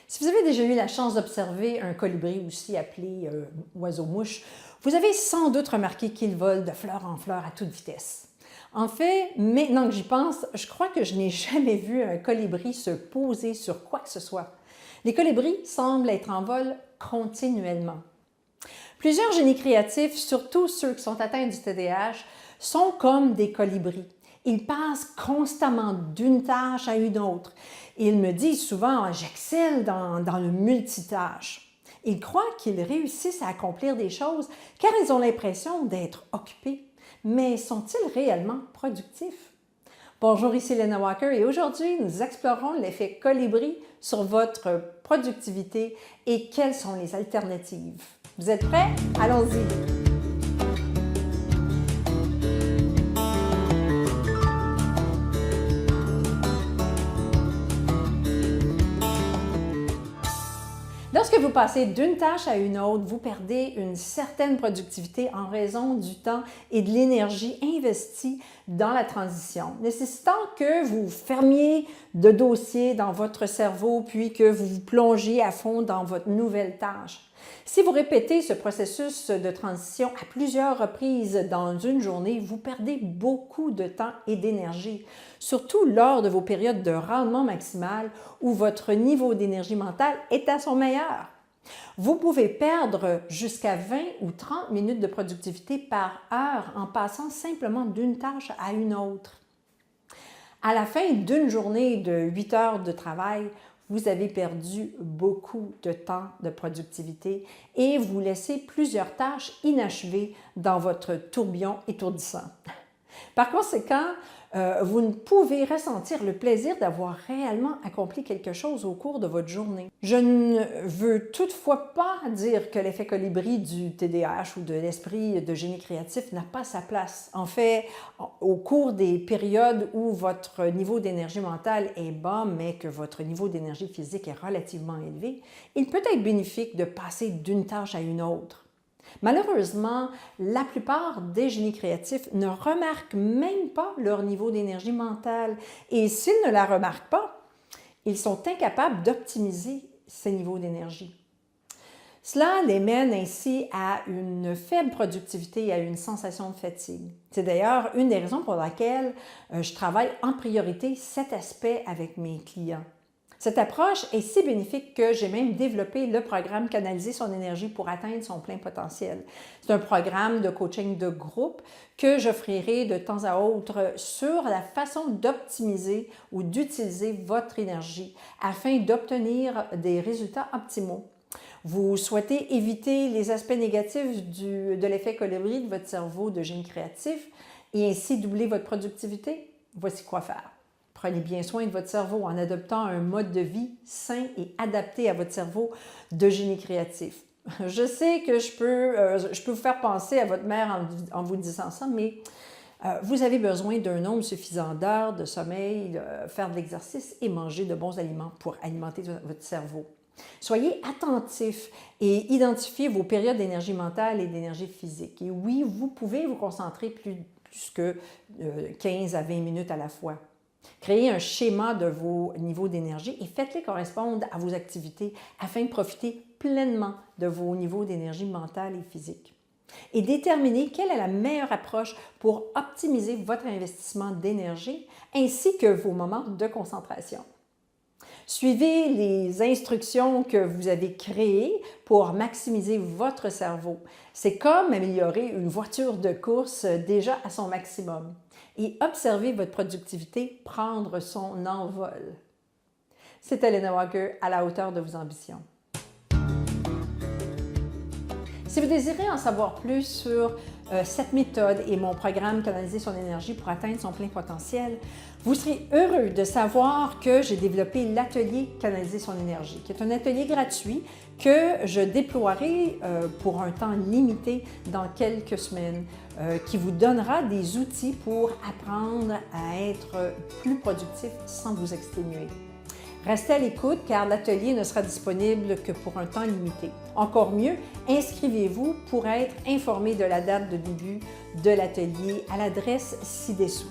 Si vous avez déjà eu la chance d'observer un colibri, aussi appelé oiseau-mouche, vous avez sans doute remarqué qu'il vole de fleur en fleur à toute vitesse. En fait, maintenant que j'y pense, je crois que je n'ai jamais vu un colibri se poser sur quoi que ce soit. Les colibris semblent être en vol continuellement. Plusieurs génies créatifs, surtout ceux qui sont atteints du TDAH, sont comme des colibris. Ils passent constamment d'une tâche à une autre. Ils me disent souvent « j'excelle dans le multitâche ». Ils croient qu'ils réussissent à accomplir des choses car ils ont l'impression d'être occupés. Mais sont-ils réellement productifs? Bonjour, ici Lena Walker et aujourd'hui, nous explorons l'effet colibri sur votre productivité et quelles sont les alternatives. Vous êtes prêts? Allons-y! Lorsque vous passez d'une tâche à une autre, vous perdez une certaine productivité en raison du temps et de l'énergie investie dans la transition, nécessitant que vous fermiez de dossiers dans votre cerveau puis que vous vous plongiez à fond dans votre nouvelle tâche. Si vous répétez ce processus de transition à plusieurs reprises dans une journée, vous perdez beaucoup de temps et d'énergie, surtout lors de vos périodes de rendement maximal où votre niveau d'énergie mentale est à son meilleur. Vous pouvez perdre jusqu'à 20 ou 30 minutes de productivité par heure en passant simplement d'une tâche à une autre. À la fin d'une journée de 8 heures de travail, vous avez perdu beaucoup de temps de productivité et vous laissez plusieurs tâches inachevées dans votre tourbillon étourdissant. Par conséquent, vous ne pouvez ressentir le plaisir d'avoir réellement accompli quelque chose au cours de votre journée. Je ne veux toutefois pas dire que l'effet colibri du TDAH ou de l'esprit de génie créatif n'a pas sa place. En fait, au cours des périodes où votre niveau d'énergie mentale est bas, mais que votre niveau d'énergie physique est relativement élevé, il peut être bénéfique de passer d'une tâche à une autre. Malheureusement, la plupart des génies créatifs ne remarquent même pas leur niveau d'énergie mentale et s'ils ne la remarquent pas, ils sont incapables d'optimiser ces niveaux d'énergie. Cela les mène ainsi à une faible productivité et à une sensation de fatigue. C'est d'ailleurs une des raisons pour laquelle je travaille en priorité cet aspect avec mes clients. Cette approche est si bénéfique que j'ai même développé le programme Canaliser son énergie pour atteindre son plein potentiel. C'est un programme de coaching de groupe que j'offrirai de temps à autre sur la façon d'optimiser ou d'utiliser votre énergie afin d'obtenir des résultats optimaux. Vous souhaitez éviter les aspects négatifs de l'effet colibri de votre cerveau de génie créatif et ainsi doubler votre productivité? Voici quoi faire. Prenez bien soin de votre cerveau en adoptant un mode de vie sain et adapté à votre cerveau de génie créatif. Je sais que je peux vous faire penser à votre mère en vous disant ça, mais vous avez besoin d'un nombre suffisant d'heures de sommeil, faire de l'exercice et manger de bons aliments pour alimenter votre cerveau. Soyez attentifs et identifiez vos périodes d'énergie mentale et d'énergie physique. Et oui, vous pouvez vous concentrer plus que 15 à 20 minutes à la fois. Créez un schéma de vos niveaux d'énergie et faites-les correspondre à vos activités afin de profiter pleinement de vos niveaux d'énergie mentale et physique. Et déterminez quelle est la meilleure approche pour optimiser votre investissement d'énergie ainsi que vos moments de concentration. Suivez les instructions que vous avez créées pour maximiser votre cerveau. C'est comme améliorer une voiture de course déjà à son maximum. Et observez votre productivité prendre son envol. C'était Lena Walker, à la hauteur de vos ambitions. Si vous désirez en savoir plus sur cette méthode et mon programme Canaliser son énergie pour atteindre son plein potentiel, vous serez heureux de savoir que j'ai développé l'atelier Canaliser son énergie, qui est un atelier gratuit que je déploierai pour un temps limité dans quelques semaines, qui vous donnera des outils pour apprendre à être plus productif sans vous exténuer. Restez à l'écoute car l'atelier ne sera disponible que pour un temps limité. Encore mieux, inscrivez-vous pour être informé de la date de début de l'atelier à l'adresse ci-dessous.